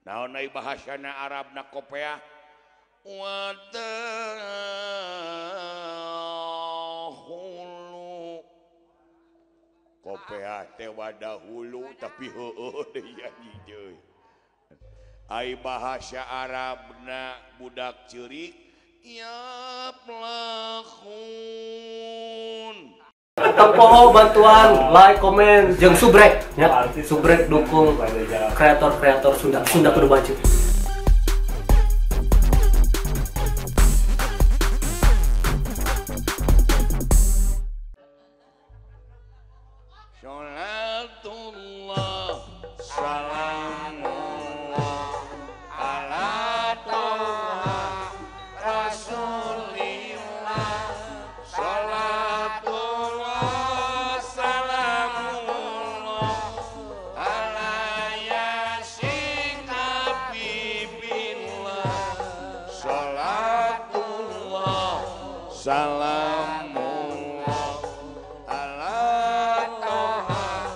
naon ai bahasana Arabna kopeah wadahulu kopeah teh wadahulu tapi heueuh deui anjing deui ai bahasa Arabna budak ceurik ya plahun Tempo bantuan like, komen, jeung subrek ya. Subrek dukung kreator-kreator Sunda kudu baju. Salatullah salamullah ala toha rasulillah salatullah salamullah ala yasin habibillah salatullah salamullah ala toha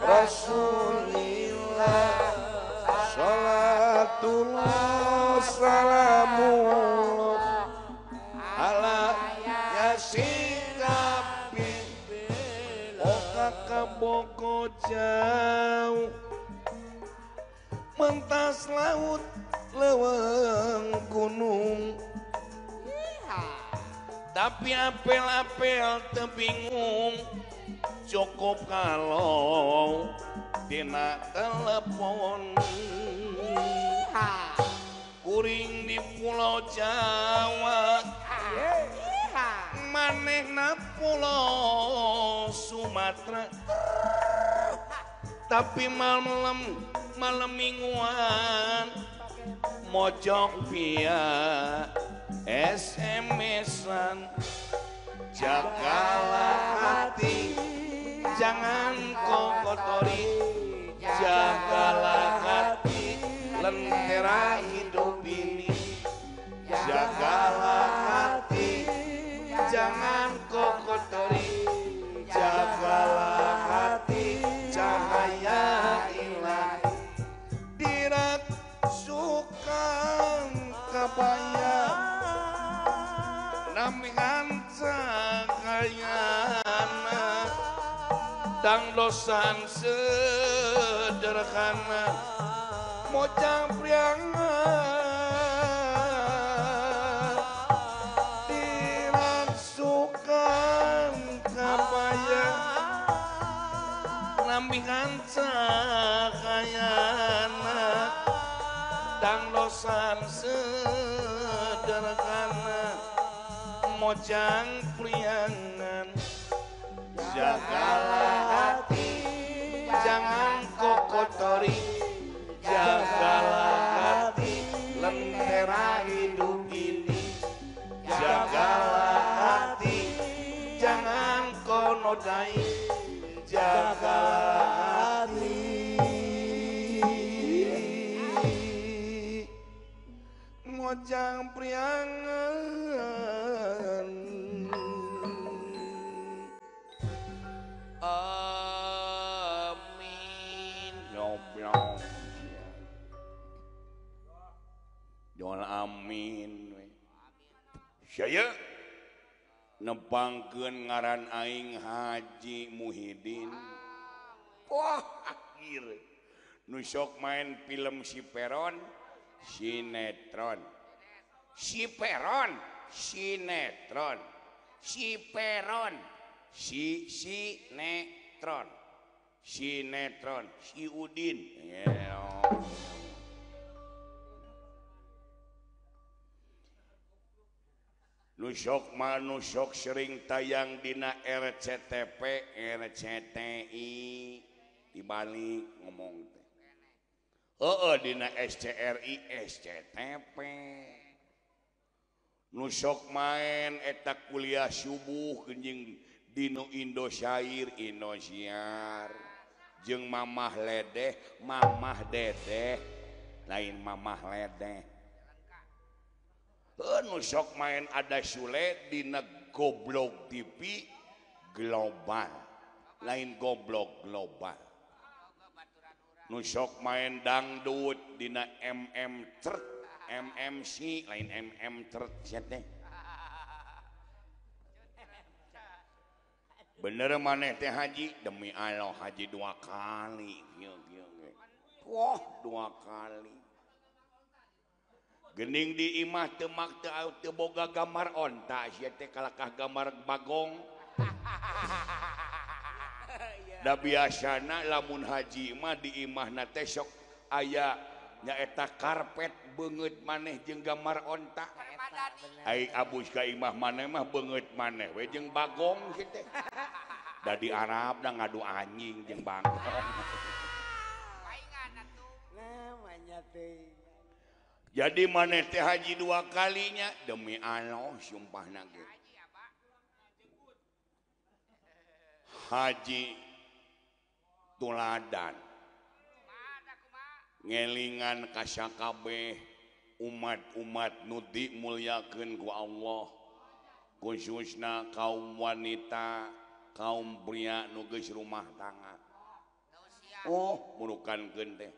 rasulillah salatullah salamullah ala yasin habibillah oka kabogo jauh mentas laut leuweung gunung tapi apel-apel teu bingung cukup kalau dina telepon kuring di Pulau Jawa manehna Pulau Sumatera tapi malam mingguan mojok via SMS-an jagalah hati jangan kau kotori jagalah hati lentera hidup ini jagalah hati jangan kau kotori jagalah hati cahaya ilahi diraksukan kabaya namingan cahayana dang dosan sederhana mojang priangan dirasukan kabaya namingan cahayana dang dosan sederhana mojang priangan jagalah hati jangan kau kotori jagalah hati lentera hidup ini jagalah hati jangan kau nodai jagalah hati mojang priangan amin nyoblong jangan amin saya nepangkeun ngaran aing Haji Muhyiddin wah akhir nu sok main film si Peron sinetron si Peron sinetron si Peron si sinetron sinetron si Udin nusok sering tayang dina RCTP RCTI dibalik ngomong teh dina SCRI SCTP nusok main eta kuliah subuh genjing dino Indosyair Indosiar jeung mamah ledeh mamah dedeh lain mamah ledeh nusok main ada Sule dina Goblok TV global lain goblok global nu sok main dangdut dina MMC lain sia teh bener maneh teh haji demi Allah haji 2 kali wah 2 kali gening di imah teu mak teu boga gambar onta sia teh kalakah gambar bagong da biasana lamun haji mah di imahna teh sok aya nyaeta karpet beungeut maneh jeung gambar onta ai abus ka imah maneh mah beungeut maneh we jeung bagong kieu teh da di Arab da ngadu anjing jeung bagong paingan atuh namanya teh jadi maneh teh haji 2 kalinya demi Allah sumpahna ge haji tuladan ngelingan kasakabeh umat-umat nu dimulyakeun ku Allah khususna kaum wanita kaum pria nu geus rumah tangga oh murukankeun teh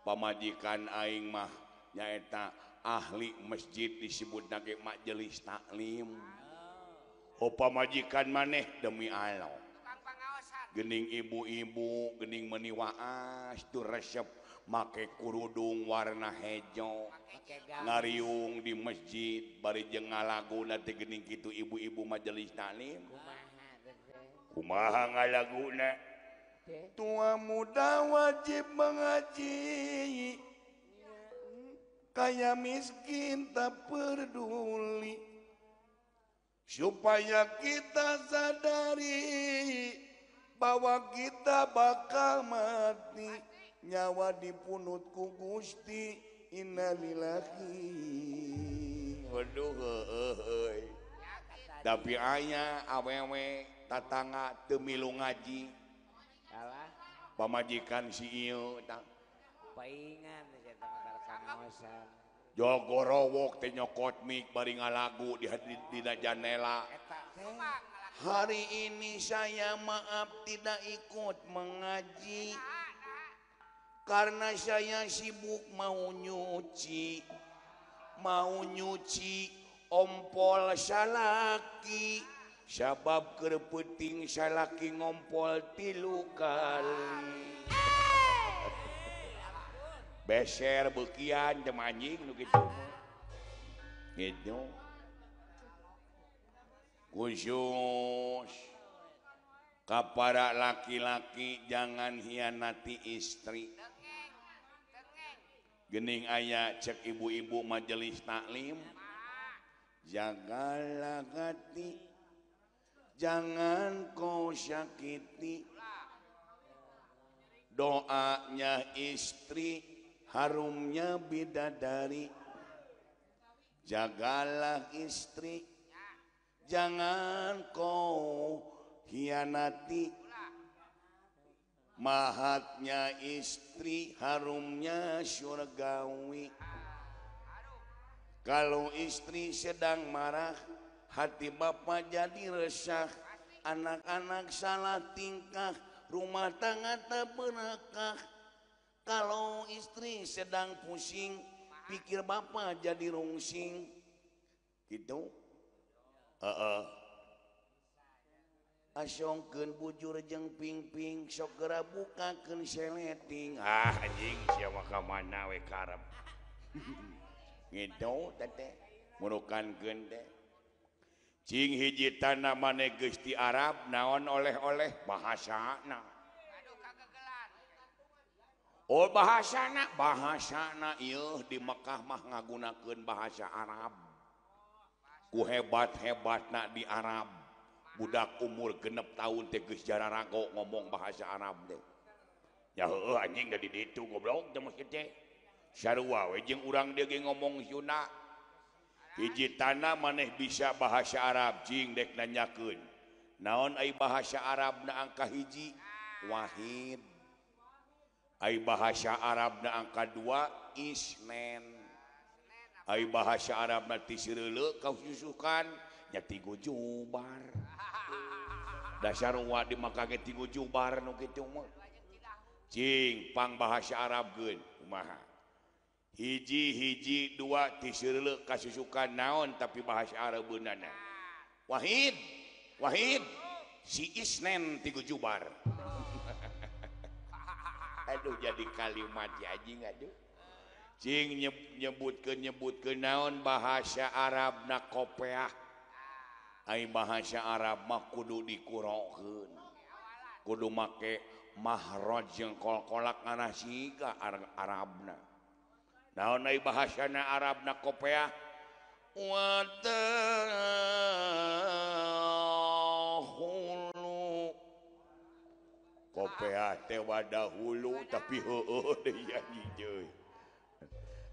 pamajikan aing mah nyaeta ahli masjid disebutna ge majelis taklim oh pamajikan maneh demi Allah gening ibu-ibu gening meuni waas tu resep make kurudung warna hejo ngariung di masjid bari jeung ngalaguna teh gening kitu ibu-ibu majelis taklim kumaha ngalaguna tua muda wajib mengaji kaya miskin tak peduli supaya kita sadari bahwa kita bakal mati nyawa dipunut ku Gusti innalillahi waduh heueuy tapi aya awewe tatangga teu milu ngaji pamajikan si ieu tah paingan eta mah kangaosan jogorowok teh nyokot mik bari ngalagu di janela hari ini saya maaf tidak ikut mengaji karena saya sibuk mau nyuci ompol salaki sabab keur peuting salaki ngompol 3 kali beser beukian teh anjing nu kitu gitu khusus kepada laki-laki jangan hianati istri gening aya cek ibu-ibu majelis taklim jagalah hati jangan kau sakiti doanya istri harumnya bidadari jagalah istri jangan kau hianati mahatnya istri harumnya surgawi kalau istri sedang marah hati bapak jadi resah anak-anak salah tingkah rumah tangga tak berkah kalau istri sedang pusing pikir bapak jadi rungsing gitu asongkeun bujur jeung pingping sok geura bukakeun seleting anjing sia mah ka mana we karep gitu teh murukankeun teh cing hiji tanah maneh geus ti Arab naon oleh-oleh bahasana aduh kagegelan oh bahasana ieu di Mekah mah ngagunakeun bahasa Arab ku hebat-hebatna di Arab budak umur 6 tahun teh geus jararago ngomong bahasa Arab teh ya heueuh anjing da di ditu goblok teh mah teh sarua we jeung urang dia ge ngomong Sunda hiji tanah maneh bisa bahasa Arab cing dek nanyakeun naon ai bahasa Arabna angka hiji wahid ai bahasa Arabna angka 2 isnen ai bahasa Arabna ti sireuleu kaususukan nya 3 jubar dasar wa di Makah ge 3 jubar nu kitu mah cing pang bahasa Arabkeun kumaha hiji dua ti seureuleuh kasusukan naon tapi bahasa Arab beunana Wahid si Isnen ti Gujubar aduh jadi kalimat anjing aduh cing nyebutkeun naon bahasa Arabna kopeah ai bahasa Arab mah kudu dikurokeun kudu make mahraj jeung kolak ngana siga Arabna naon ai bahasana Arabna kopeah wadahulu kopeah teh wadahulu tapi heueuh deui anjing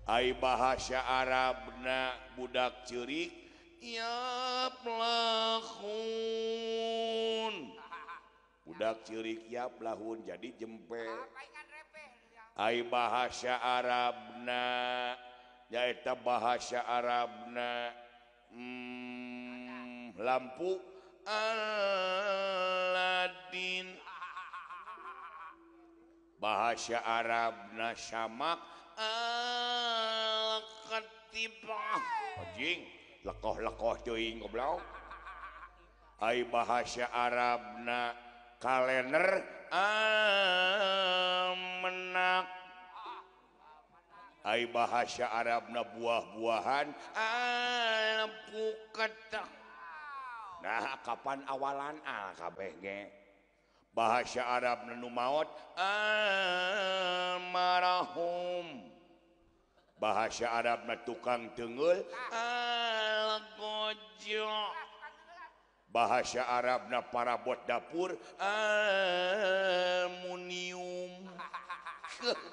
ai bahasa Arabna budak ceurik ya plahun budak ceurik ya plahun jadi jempel ai bahasa Arabna nyaeta bahasa Arabna lampu Aladin bahasa Arabna samak al-katibah anjing lekoh teuing goblok ai bahasa Arabna kalender menak ai bahasa Arabna buah-buahan alpukat nah kapan awalan al kabeh ge bahasa Arabna nu maot almarhum bahasa Arabna tukang teungeul algojo bahasa Arabna parabot dapur aluminium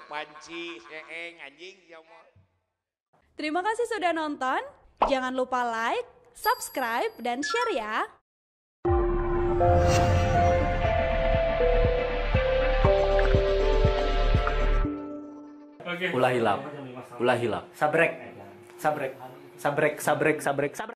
panci seeng anjing jamu. Terima kasih sudah nonton. Jangan lupa like, subscribe, dan share ya. Ulah hilap. Sabrek.